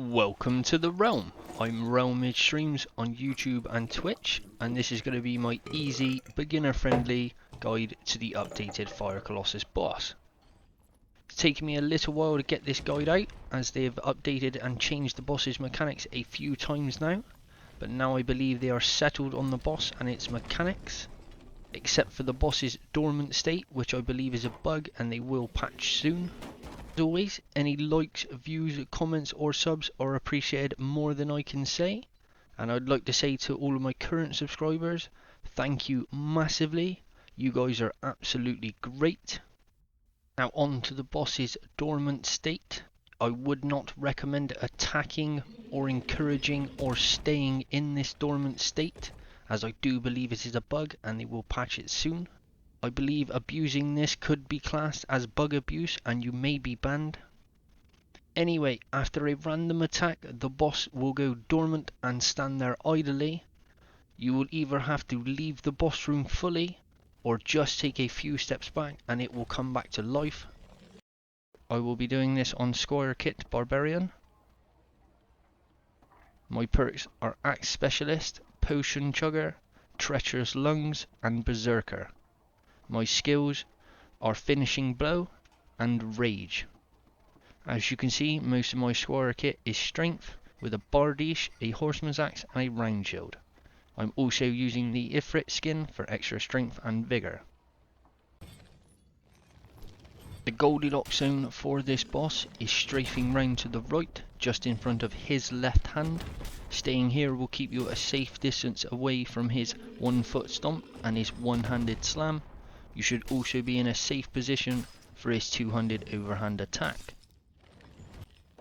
Welcome to the Realm. I'm Realm Streams on YouTube and Twitch, and this is going to be my easy, beginner-friendly guide to the updated Fire Colossus boss. It's taken me a little while to get this guide out, as they have updated and changed the boss's mechanics a few times now, but now I believe they are settled on the boss and its mechanics, except for the boss's dormant state, which I believe is a bug and they will patch soon. As always, any likes, views, comments or subs are appreciated more than I can say, and I'd like to say to all of my current subscribers, thank you massively. You guys are absolutely great. Now on to the boss's dormant state. I would not recommend attacking or encouraging or staying in this dormant state, as I do believe it is a bug and they will patch it soon. I believe abusing this could be classed as bug abuse and you may be banned. Anyway, after a random attack, the boss will go dormant and stand there idly. You will either have to leave the boss room fully or just take a few steps back and it will come back to life. I will be doing this on Squire Kit Barbarian. My perks are Axe Specialist, Potion Chugger, Treacherous Lungs and Berserker. My skills are Finishing Blow and Rage. As you can see, most of my Squire kit is Strength with a Bardiche, a Horseman's Axe and a Round Shield. I'm also using the Ifrit skin for extra strength and vigour. The Goldilocks zone for this boss is strafing round to the right, just in front of his left hand. Staying here will keep you a safe distance away from his 1-foot stomp and his one-handed slam. You should also be in a safe position for his 200 overhand attack.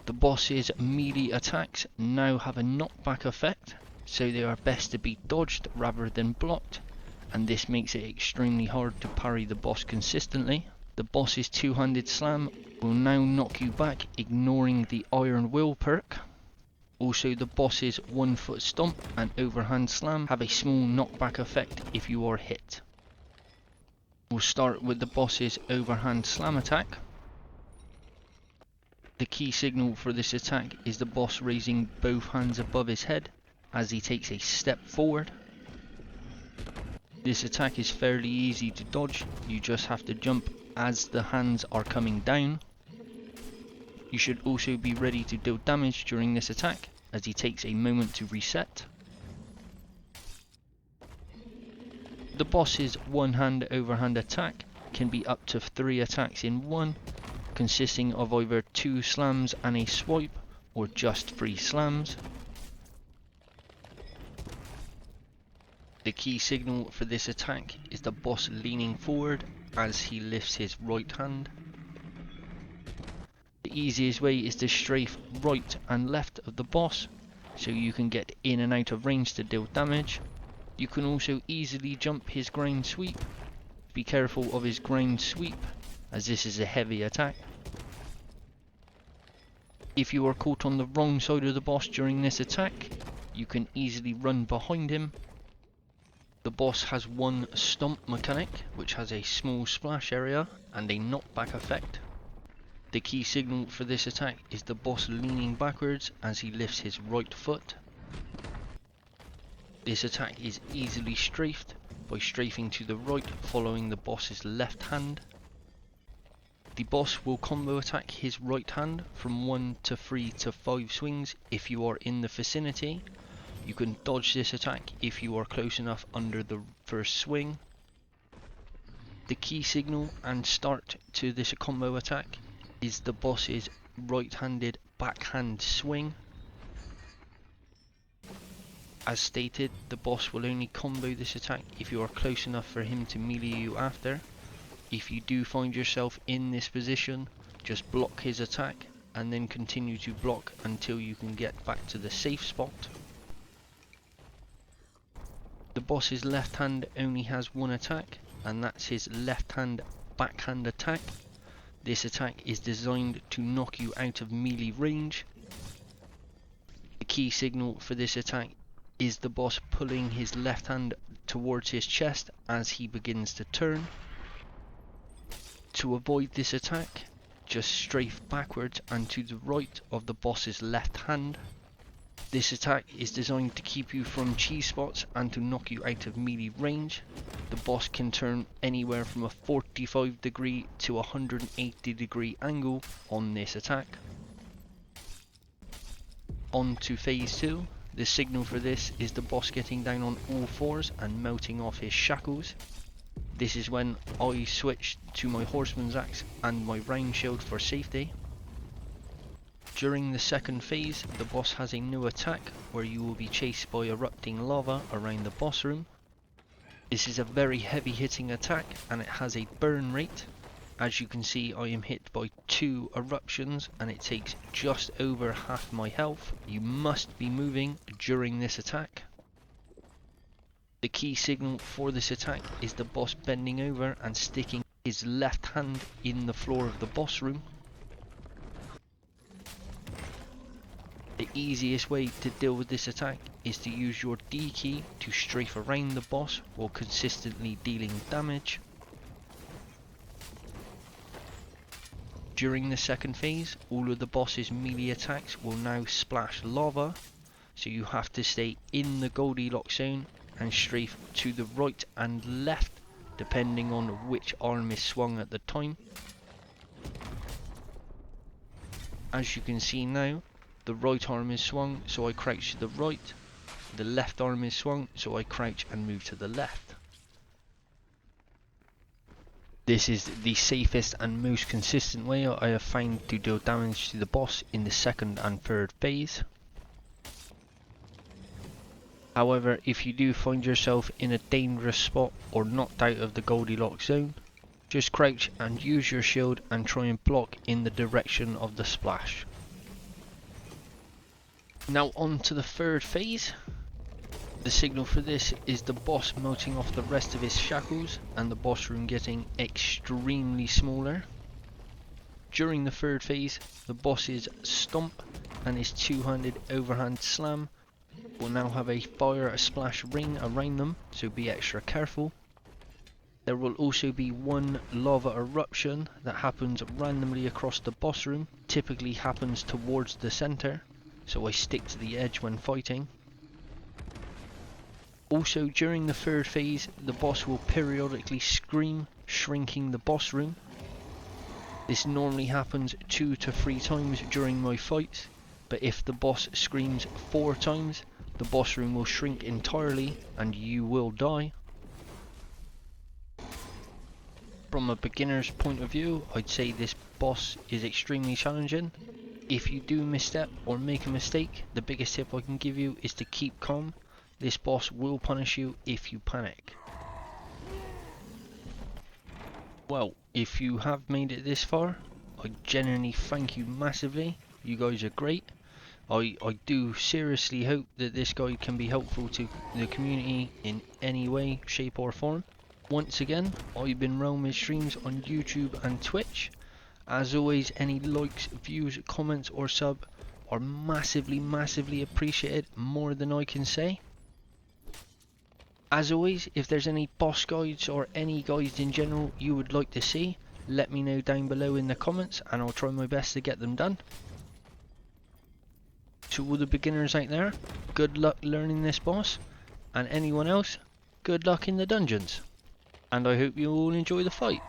The boss's melee attacks now have a knockback effect, so they are best to be dodged rather than blocked, and this makes it extremely hard to parry the boss consistently. The boss's two-handed slam will now knock you back, ignoring the Iron Will perk. Also, the boss's 1-foot stomp and overhand slam have a small knockback effect if you are hit. We'll start with the boss's overhand slam attack. The key signal for this attack is the boss raising both hands above his head as he takes a step forward. This attack is fairly easy to dodge, you just have to jump as the hands are coming down. You should also be ready to deal damage during this attack as he takes a moment to reset. The boss's one-hand overhand attack can be up to 3 attacks in one, consisting of either 2 slams and a swipe, or just 3 slams. The key signal for this attack is the boss leaning forward as he lifts his right hand. The easiest way is to strafe right and left of the boss, so you can get in and out of range to deal damage. You can also easily jump his ground sweep. Be careful of his ground sweep, as this is a heavy attack. If you are caught on the wrong side of the boss during this attack, you can easily run behind him. The boss has one stomp mechanic, which has a small splash area and a knockback effect. The key signal for this attack is the boss leaning backwards as he lifts his right foot. This attack is easily strafed by strafing to the right following the boss's left hand. The boss will combo attack his right hand from 1 to 3 to 5 swings if you are in the vicinity. You can dodge this attack if you are close enough under the first swing. The key signal and start to this combo attack is the boss's right-handed backhand swing. As stated, the boss will only combo this attack if you are close enough for him to melee you after. If you do find yourself in this position, just block his attack and then continue to block until you can get back to the safe spot. The boss's left hand only has one attack, and that's his left hand backhand attack. This attack is designed to knock you out of melee range. The key signal for this attack is the boss pulling his left hand towards his chest as he begins to turn. To avoid this attack, just strafe backwards and to the right of the boss's left hand. This attack is designed to keep you from cheese spots and to knock you out of melee range. The boss can turn anywhere from a 45 degree to 180 degree angle on this attack. On to phase 2. The signal for this is the boss getting down on all fours and melting off his shackles. This is when I switch to my horseman's axe and my round shield for safety. During the second phase, the boss has a new attack where you will be chased by erupting lava around the boss room. This is a very heavy hitting attack and it has a burn rate. As you can see, I am hit by 2 eruptions and it takes just over half my health. You must be moving during this attack. The key signal for this attack is the boss bending over and sticking his left hand in the floor of the boss room. The easiest way to deal with this attack is to use your D key to strafe around the boss while consistently dealing damage. During the second phase, all of the boss's melee attacks will now splash lava, so you have to stay in the Goldilocks zone and strafe to the right and left depending on which arm is swung at the time. As you can see now, the right arm is swung, so I crouch to the right. The left arm is swung, so I crouch and move to the left. This is the safest and most consistent way I have found to deal damage to the boss in the second and third phase. However, if you do find yourself in a dangerous spot or knocked out of the Goldilocks zone, just crouch and use your shield and try and block in the direction of the splash. Now on to the third phase. The signal for this is the boss melting off the rest of his shackles and the boss room getting extremely smaller. During the third phase, the boss's stomp and his two-handed overhand slam will now have a fire splash ring around them, so be extra careful. There will also be one lava eruption that happens randomly across the boss room, typically happens towards the center, so I stick to the edge when fighting. Also during the third phase, the boss will periodically scream, shrinking the boss room. This normally happens 2 to 3 times during my fights, but if the boss screams 4 times, the boss room will shrink entirely and you will die. From a beginner's point of view, I'd say this boss is extremely challenging. If you do misstep or make a mistake, the biggest tip I can give you is to keep calm. This boss will punish you if you panic. Well, if you have made it this far, I genuinely thank you massively. You guys are great. I do seriously hope that this guide can be helpful to the community in any way, shape or form. Once again, I've been Realm Streams on YouTube and Twitch. As always, any likes, views, comments or sub are massively appreciated, more than I can say. As always, if there's any boss guides or any guides in general you would like to see, let me know down below in the comments and I'll try my best to get them done. To all the beginners out there, good luck learning this boss, and anyone else, good luck in the dungeons. And I hope you all enjoy the fight.